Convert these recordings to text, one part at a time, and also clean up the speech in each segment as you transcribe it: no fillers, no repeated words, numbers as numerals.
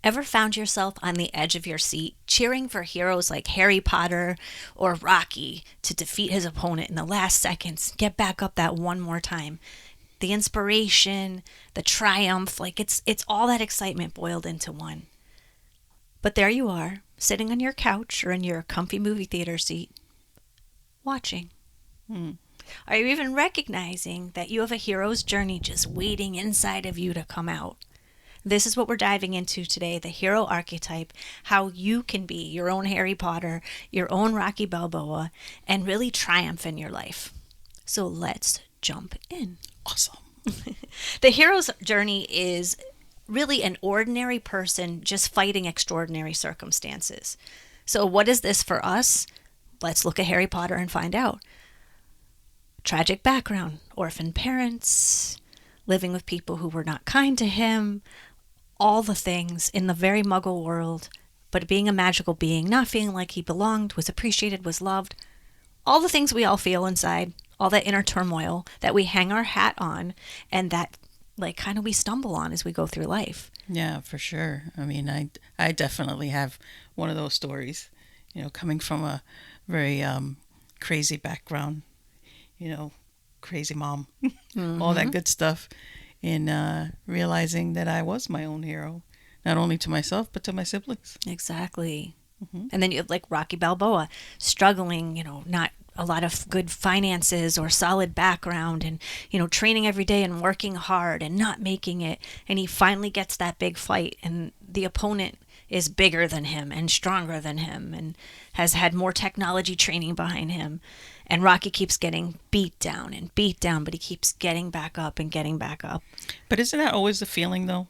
Ever found yourself on the edge of your seat, cheering for heroes like Harry Potter or Rocky to defeat his opponent in the last seconds, get back up that one more time? The inspiration, the triumph, like it's all that excitement boiled into one. But there you are, sitting on your couch or in your comfy movie theater seat, watching. Hmm. Are you even recognizing that you have a hero's journey just waiting inside of you to come out? This is what we're diving into today, the hero archetype, how you can be your own Harry Potter, your own Rocky Balboa, and really triumph in your life. So let's jump in. Awesome. The hero's journey is really an ordinary person just fighting extraordinary circumstances. So, what is this for us? Let's look at Harry Potter and find out. Tragic background, orphan parents, living with people who were not kind to him, all the things in the very muggle world, but being a magical being, not feeling like he belonged, was appreciated, was loved, all the things we all feel inside, all that inner turmoil that we hang our hat on and that like kind of we stumble on as we go through life. Yeah, for sure. I mean, I definitely have one of those stories, coming from a very crazy background, you know, crazy mom, all Mm-hmm. that good stuff, and realizing that I was my own hero, not only to myself, but to my siblings. Exactly. Hmm. And then you have like Rocky Balboa struggling, not a lot of good finances or solid background and, training every day and working hard and not making it. And he finally gets that big fight and the opponent is bigger than him and stronger than him and has had more technology training behind him. And Rocky keeps getting beat down, but he keeps getting back up and getting back up. But isn't that always the feeling though?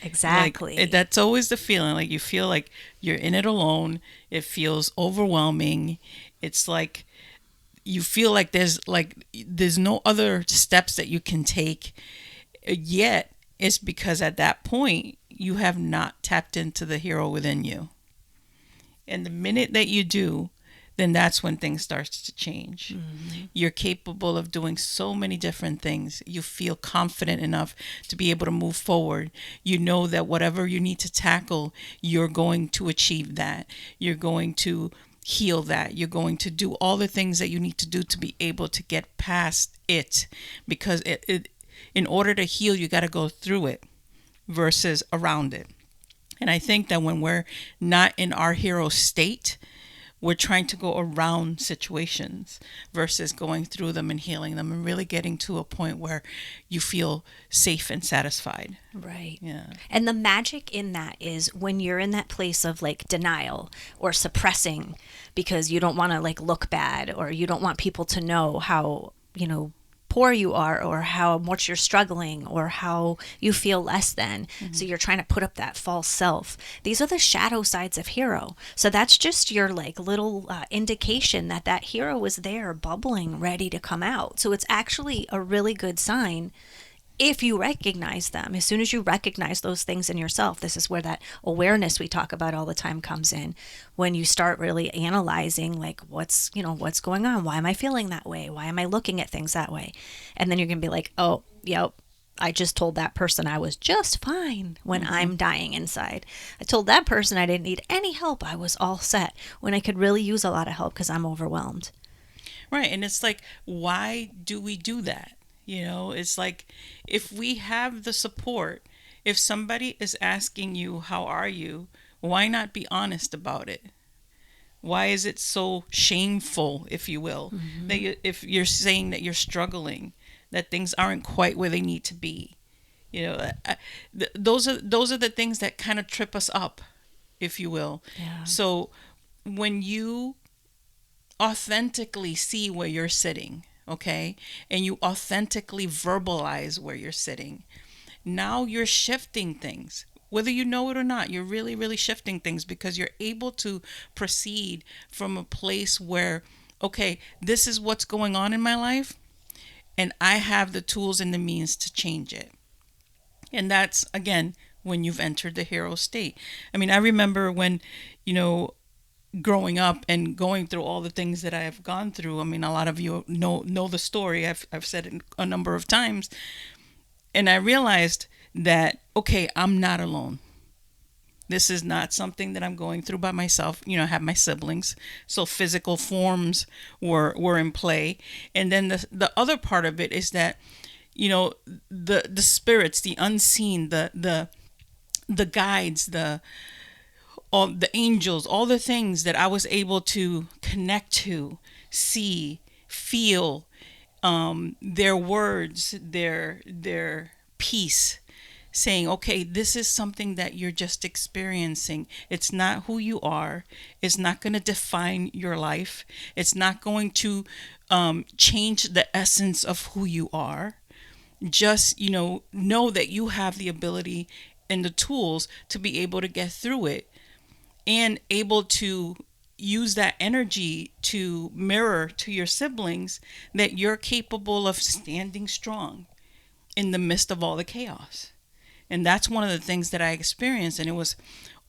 Exactly. That's always the feeling. Like you feel like you're in it alone. It feels overwhelming. It's like you feel like there's no other steps that you can take. Yet it's because at that point you have not tapped into the hero within you. And the minute that you do, then that's when things starts to change. Mm-hmm. You're capable of doing so many different things. You feel confident enough to be able to move forward. You know that whatever you need to tackle, you're going to achieve that. You're going to heal that. You're going to do all the things that you need to do to be able to get past it. Because in order to heal, you got to go through it versus around it. And I think that when we're not in our hero state, we're trying to go around situations versus going through them and healing them and really getting to a point where you feel safe and satisfied. Right. Yeah. And the magic in that is when you're in that place of like denial or suppressing because you don't want to like look bad or you don't want people to know how, poor you are or how much you're struggling or how you feel less than. Mm-hmm. So you're trying to put up that false self. These are the shadow sides of hero. So that's just your like little indication that that hero was there bubbling ready to come out. So it's actually a really good sign if you recognize them. As soon as you recognize those things in yourself, this is where that awareness we talk about all the time comes in. When you start really analyzing like what's going on? Why am I feeling that way? Why am I looking at things that way? And then you're going to be like, "Oh, yep, I just told that person I was just fine when Mm-hmm. I'm dying inside. I told that person I didn't need any help. I was all set when I could really use a lot of help because I'm overwhelmed." Right. And it's like, why do we do that? It's like if we have the support, if somebody is asking you, how are you? Why not be honest about it? Why is it so shameful, if you will, that Mm-hmm. if you're saying that you're struggling, that things aren't quite where they need to be? Those are the things that kind of trip us up, if you will. Yeah. So when you authentically see where you're sitting, okay, and you authentically verbalize where you're sitting, now you're shifting things. Whether you know it or not, you're really, really shifting things because you're able to proceed from a place where, okay, this is what's going on in my life, and I have the tools and the means to change it. And that's, again, when you've entered the hero state. I mean, I remember when, you know, growing up and going through all the things that I have gone through. I mean, a lot of you know the story. I've said it a number of times, and I realized that okay, I'm not alone. This is not something that I'm going through by myself. I have my siblings, so physical forms were in play. And then the other part of it is that, the spirits, the unseen, the guides, all the angels, all the things that I was able to connect to, see, feel, their words, their peace, saying, okay, this is something that you're just experiencing. It's not who you are. It's not going to define your life. It's not going to change the essence of who you are. Just, know that you have the ability and the tools to be able to get through it, and able to use that energy to mirror to your siblings that you're capable of standing strong in the midst of all the chaos. And that's one of the things that I experienced, and it was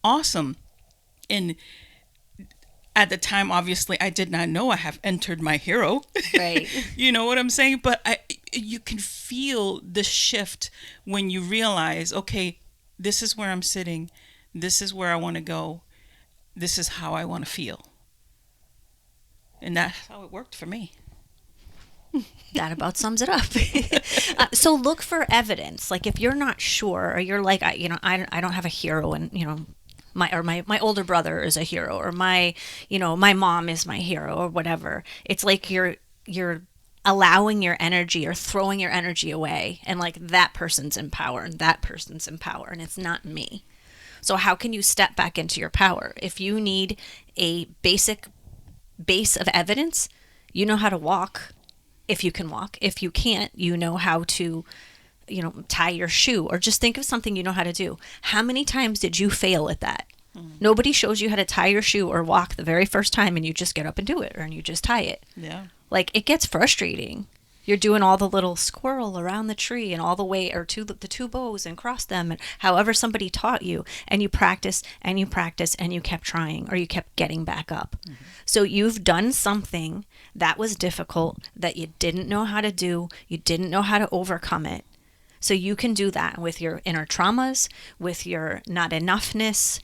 awesome. And at the time, obviously, I did not know I have entered my hero. Right. You know what I'm saying? But you can feel the shift when you realize, okay, this is where I'm sitting. This is where I want to go. This is how I want to feel. And that's how it worked for me. That about sums it up. So look for evidence. Like if you're not sure, or you're like, I don't have a hero, and my older brother is a hero, or my mom is my hero, or whatever. It's like you're allowing your energy, or throwing your energy away, and like that person's in power and that person's in power, and it's not me. So how can you step back into your power? If you need a basic base of evidence, you know how to walk. If you can walk. If you can't, you know how to, tie your shoe, or just think of something you know how to do. How many times did you fail at that? Nobody shows you how to tie your shoe or walk the very first time, and you just get up and do it, or you just tie it. Yeah. Like, it gets frustrating. You're doing all the little squirrel around the tree and all the way, or to the two bows and cross them, and however somebody taught you, and you practice and you practice and you kept trying, or you kept getting back up. So you've done something that was difficult, that you didn't know how to do, you didn't know how to overcome it. So you can do that with your inner traumas, with your not enoughness,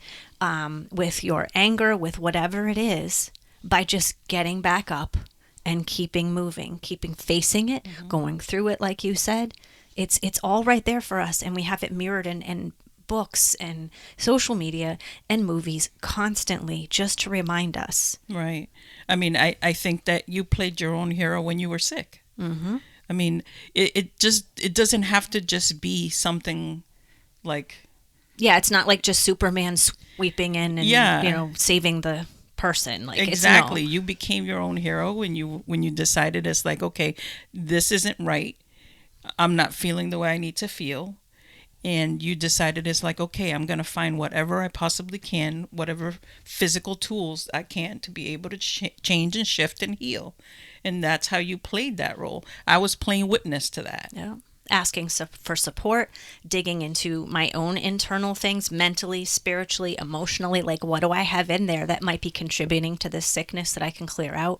with your anger, with whatever it is, by just getting back up and keeping moving, keeping facing it, going through it, like you said. It's all right there for us, and we have it mirrored in books and social media and movies constantly, just to remind us. Right. I mean, I think that you played your own hero when you were sick. Mm-hmm. I mean, it doesn't have to just be something like... Yeah, it's not like just Superman sweeping in and, saving the person. Like, exactly. You became your own hero when you decided, it's like, okay, this isn't right. I'm not feeling the way I need to feel. And you decided, it's like, okay, I'm going to find whatever I possibly can, whatever physical tools I can, to be able to change and shift and heal. And that's how you played that role. I was playing witness to that. Yeah. Asking for support, digging into my own internal things, mentally, spiritually, emotionally. Like, what do I have in there that might be contributing to this sickness that I can clear out?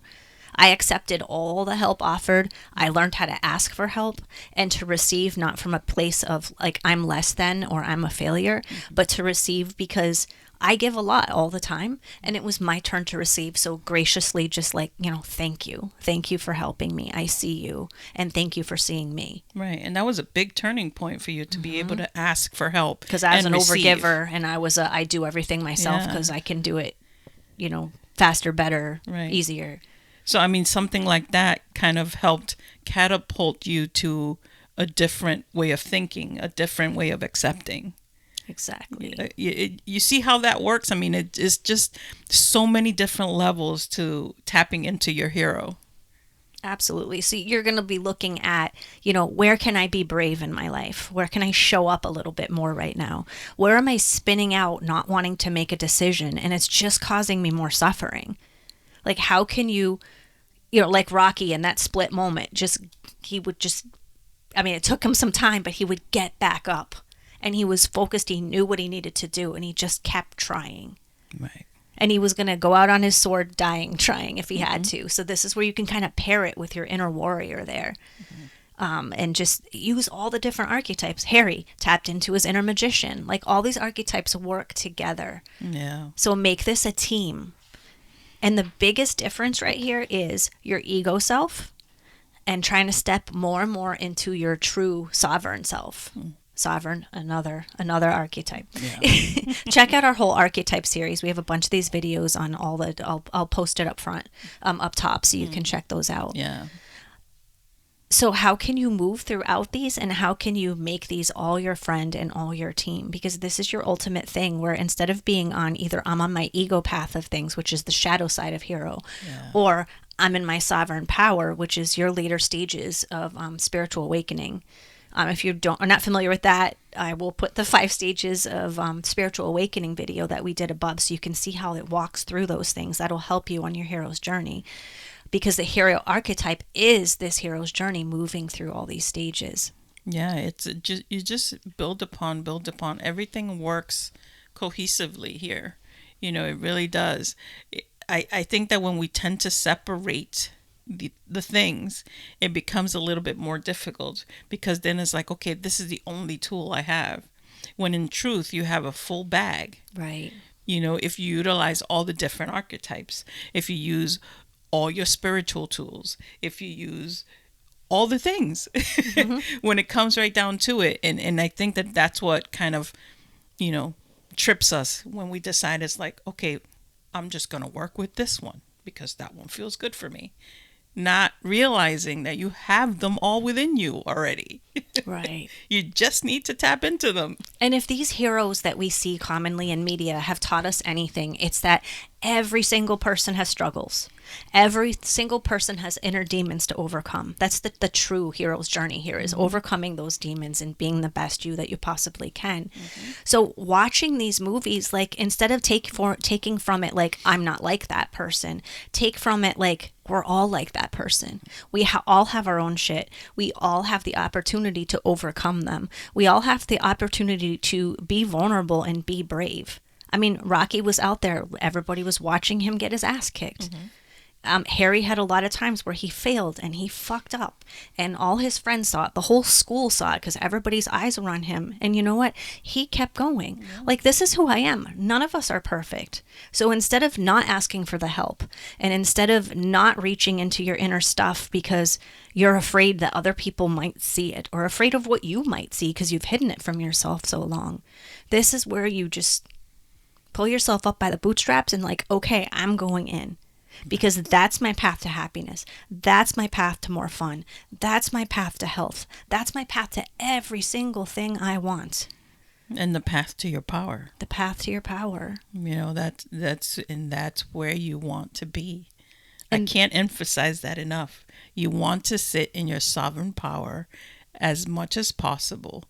I accepted all the help offered. I learned how to ask for help and to receive, not from a place of like I'm less than or I'm a failure, but to receive because I give a lot all the time, and it was my turn to receive. So graciously, just like, thank you. Thank you for helping me. I see you, and thank you for seeing me. Right. And that was a big turning point for you to be able to ask for help. Because I was an overgiver, and I do everything myself because I can do it, faster, better, easier. So, I mean, something like that kind of helped catapult you to a different way of thinking, a different way of accepting. Exactly. You see how that works? I mean, it's just so many different levels to tapping into your hero. Absolutely. So you're going to be looking at, where can I be brave in my life? Where can I show up a little bit more right now? Where am I spinning out, not wanting to make a decision, and it's just causing me more suffering? Like, how can you, like Rocky in that split moment, it took him some time, but he would get back up. And he was focused. He knew what he needed to do, and he just kept trying. Right. And he was going to go out on his sword dying, trying if he had to. So this is where you can kind of pair it with your inner warrior there. and just use all the different archetypes. Harry tapped into his inner magician. Like all these archetypes work together. Yeah. So make this a team. And the biggest difference right here is your ego self and trying to step more and more into your true sovereign self. Sovereign, another archetype. Yeah. Check out our whole archetype series. We have a bunch of these videos on all the. I'll post it up front, up top, so you can check those out. Yeah. So how can you move throughout these, and how can you make these all your friend and all your team? Because this is your ultimate thing, where instead of being on either I'm on my ego path of things, which is the shadow side of hero, or I'm in my sovereign power, which is your later stages of spiritual awakening. If you are not familiar with that, I will put the 5 stages of spiritual awakening video that we did above, so you can see how it walks through those things. That'll help you on your hero's journey, because the hero archetype is this hero's journey, moving through all these stages. Yeah, it's just you just build upon. Everything works cohesively here. It really does. I think that when we tend to separate the things, it becomes a little bit more difficult, because then it's like, okay, this is the only tool I have, when in truth you have a full bag. Right. If you utilize all the different archetypes, if you use all your spiritual tools, if you use all the things, when it comes right down to it. And I think that that's what kind of trips us when we decide, it's like, okay, I'm just going to work with this one because that one feels good for me. Not realizing that you have them all within you already. Right. You just need to tap into them. And if these heroes that we see commonly in media have taught us anything, it's that every single person has struggles. Every single person has inner demons to overcome. That's the true hero's journey here, is overcoming those demons and being the best you that you possibly can. So watching these movies, like, instead of taking from it like, I'm not like that person, take from it like, we're all like that person. We all have our own shit. We all have the opportunity to overcome them. We all have the opportunity to be vulnerable and be brave. I mean, Rocky was out there. Everybody was watching him get his ass kicked. Harry had a lot of times where he failed and he fucked up, and all his friends saw it. The whole school saw it because everybody's eyes were on him. And you know what? He kept going. Like, this is who I am. None of us are perfect. So instead of not asking for the help, and instead of not reaching into your inner stuff because you're afraid that other people might see it, or afraid of what you might see because you've hidden it from yourself so long, this is where you just pull yourself up by the bootstraps and like, okay, I'm going in. Because that's my path to happiness. That's my path to more fun. That's my path to health. That's my path to every single thing I want. And the path to your power. The path to your power. That's where you want to be. I can't emphasize that enough. You want to sit in your sovereign power as much as possible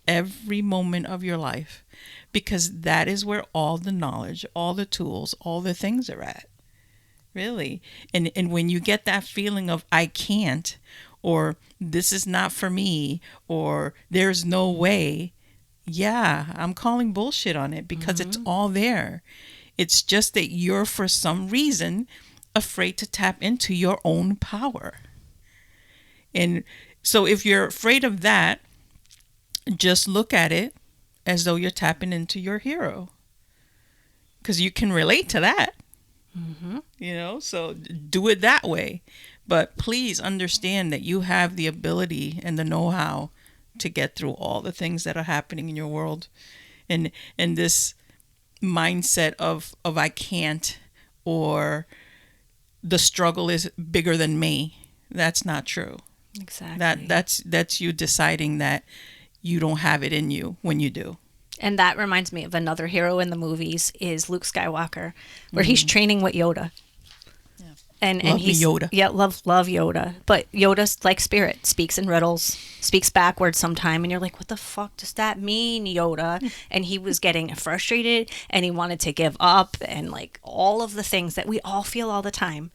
every moment of your life, because that is where all the knowledge, all the tools, all the things are at. Really. And when you get that feeling of I can't, or this is not for me, or there's no way, yeah, I'm calling bullshit on it, because it's all there. It's just that you're, for some reason, afraid to tap into your own power. And so if you're afraid of that, just look at it as though you're tapping into your hero, because you can relate to that. So do it that way. But please understand that you have the ability and the know-how to get through all the things that are happening in your world. And this mindset of I can't, or the struggle is bigger than me, that's not true. Exactly. That's you deciding that you don't have it in you when you do. And that reminds me of another hero in the movies, is Luke Skywalker, where he's training with Yoda. Yeah. And love he's Yoda. Yeah, love Yoda. But Yoda's like spirit, speaks in riddles, speaks backwards sometime, and you're like, what the fuck does that mean, Yoda? And he was getting frustrated, and he wanted to give up, and like all of the things that we all feel all the time.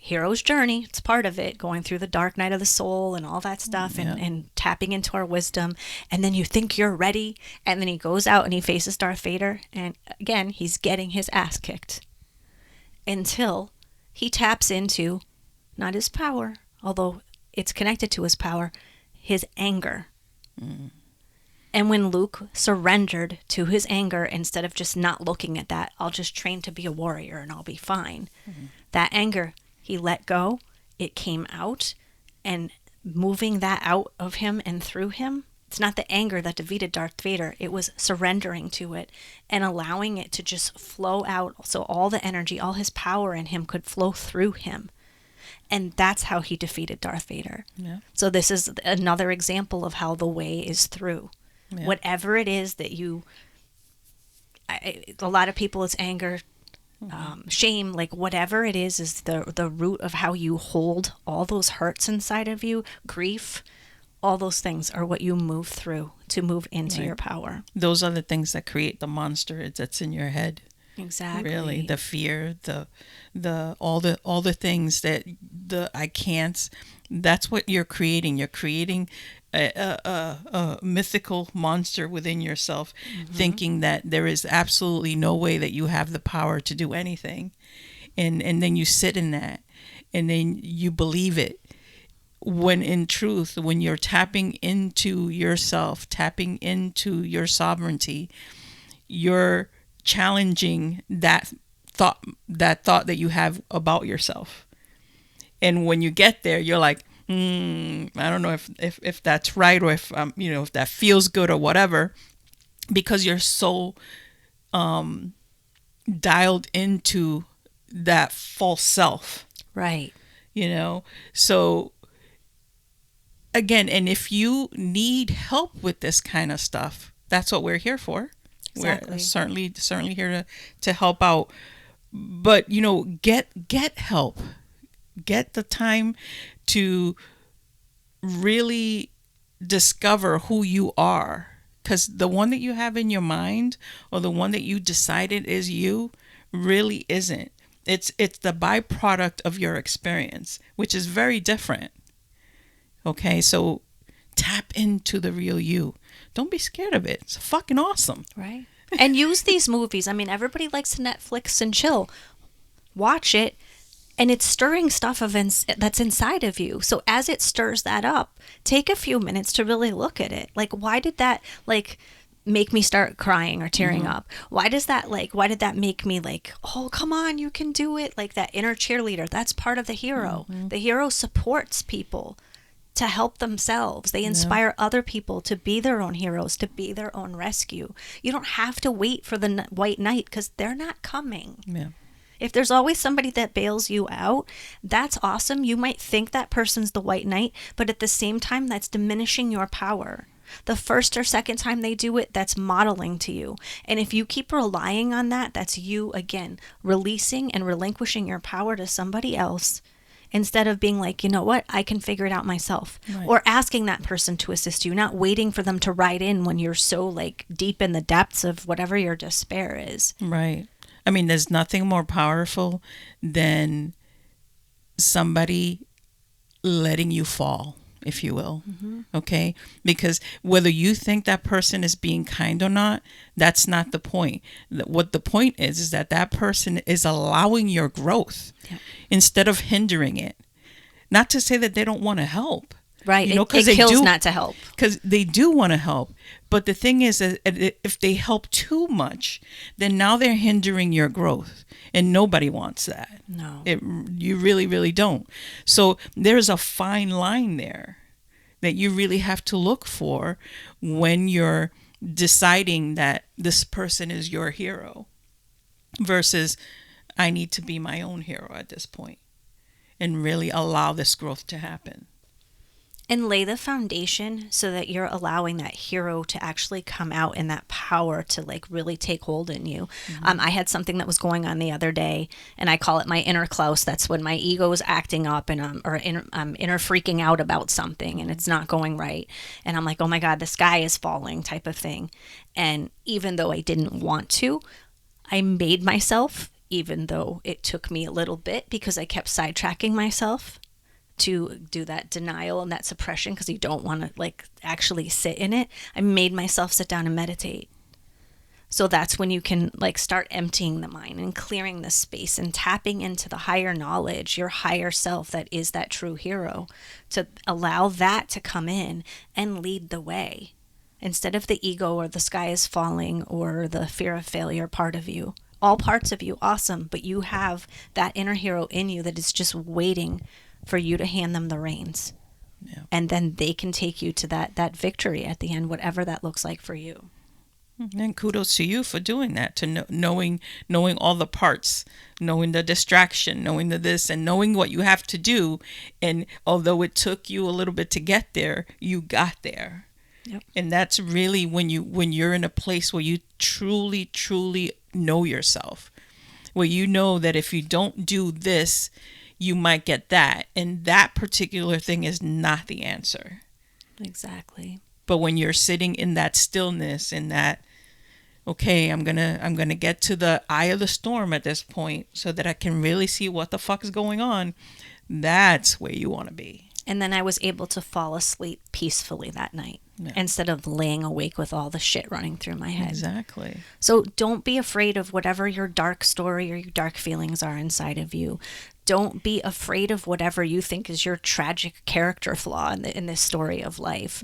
Hero's journey, it's part of it, going through the dark night of the soul and all that stuff, and tapping into our wisdom. And then you think you're ready, and then he goes out and he faces Darth Vader, and again, he's getting his ass kicked until he taps into not his power, although it's connected to his power, his anger. And when Luke surrendered to his anger, instead of just not looking at that, I'll just train to be a warrior and I'll be fine. That anger, he let go, it came out, and moving that out of him and through him, it's not the anger that defeated Darth Vader. It was surrendering to it and allowing it to just flow out, so all the energy, all his power in him could flow through him. And that's how he defeated Darth Vader. Yeah. So this is another example of how the way is through. Yeah. Whatever it is that a lot of people, it's anger, shame, like whatever it is the root of how you hold all those hurts inside of you, grief, all those things are what you move through to move into your power. Those are the things that create the monster that's in your head. Exactly. Really, the fear, the all the things that the I can't. That's what you're creating. You're creating a mythical monster within yourself, thinking that there is absolutely no way that you have the power to do anything, and then you sit in that, and then you believe it. When in truth, when you're tapping into yourself, tapping into your sovereignty, you're challenging that thought that you have about yourself. And when you get there, you're like, I don't know if that's right, or if if that feels good or whatever, because you're so dialed into that false self. Right. So again, and if you need help with this kind of stuff, that's what we're here for. Exactly. We're certainly here to help out. But get help. Get the time to really discover who you are, because the one that you have in your mind, or the one that you decided is you, really isn't. It's the byproduct of your experience, which is very different. Okay, so tap into the real you. Don't be scared of it. It's fucking awesome. Right. And use these movies. I mean, everybody likes to Netflix and chill. Watch it, and it's stirring stuff that's inside of you. So as it stirs that up, take a few minutes to really look at it. Like, why did that, make me start crying or tearing up? Why did that make me oh, come on, you can do it? Like that inner cheerleader. That's part of the hero. The hero supports people to help themselves. They inspire other people to be their own heroes, to be their own rescue. You don't have to wait for the white knight, because they're not coming. Yeah. If there's always somebody that bails you out, that's awesome. You might think that person's the white knight, but at the same time, that's diminishing your power. The first or second time they do it, that's modeling to you. And if you keep relying on that, that's you, again, releasing and relinquishing your power to somebody else, instead of being like, you know what, I can figure it out myself. Right. Or asking that person to assist you, not waiting for them to ride in when you're so deep in the depths of whatever your despair is. Right. I mean, there's nothing more powerful than somebody letting you fall, if you will. Okay? Because whether you think that person is being kind or not, that's not the point. What the point is that person is allowing your growth instead of hindering it. Not to say that they don't want to help. Right. It kills not to help. Because they do want to help. But the thing is that if they help too much, then now they're hindering your growth. And nobody wants that. No. You really, really don't. So there's a fine line there that you really have to look for when you're deciding that this person is your hero versus I need to be my own hero at this point and really allow this growth to happen. And lay the foundation so that you're allowing that hero to actually come out, and that power to really take hold in you. I had something that was going on the other day, and I call it my inner Klaus. That's when my ego is acting up, and I'm inner freaking out about something, and it's not going right. And I'm like, oh my God, the sky is falling type of thing. And even though I didn't want to, I made myself, even though it took me a little bit because I kept sidetracking myself to do that denial and that suppression, because you don't want to actually sit in it. I made myself sit down and meditate. So that's when you can like start emptying the mind and clearing the space and tapping into the higher knowledge, your higher self that is that true hero, to allow that to come in and lead the way instead of the ego or the sky is falling or the fear of failure part of you. All parts of you, awesome, but you have that inner hero in you that is just waiting for you to hand them the reins. Yeah. And then they can take you to that victory at the end, whatever that looks like for you. And kudos to you for doing that, to knowing all the parts, knowing the distraction, knowing the this, and knowing what you have to do. And although it took you a little bit to get there, you got there. Yep. And that's really when you're in a place where you truly know yourself, where you know that if you don't do this, you might get that, and that particular thing is not the answer. Exactly. But when you're sitting in that stillness, in that, okay, I'm gonna get to the eye of the storm at this point so that I can really see what the fuck is going on, that's where you want to be. And then I was able to fall asleep peacefully that night, instead of laying awake with all the shit running through my head. Exactly. So don't be afraid of whatever your dark story or your dark feelings are inside of you. Don't be afraid of whatever you think is your tragic character flaw in this story of life.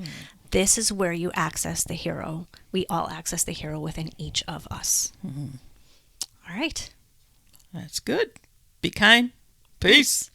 This is where you access the hero. We all access the hero within each of us. All right. That's good. Be kind. Peace.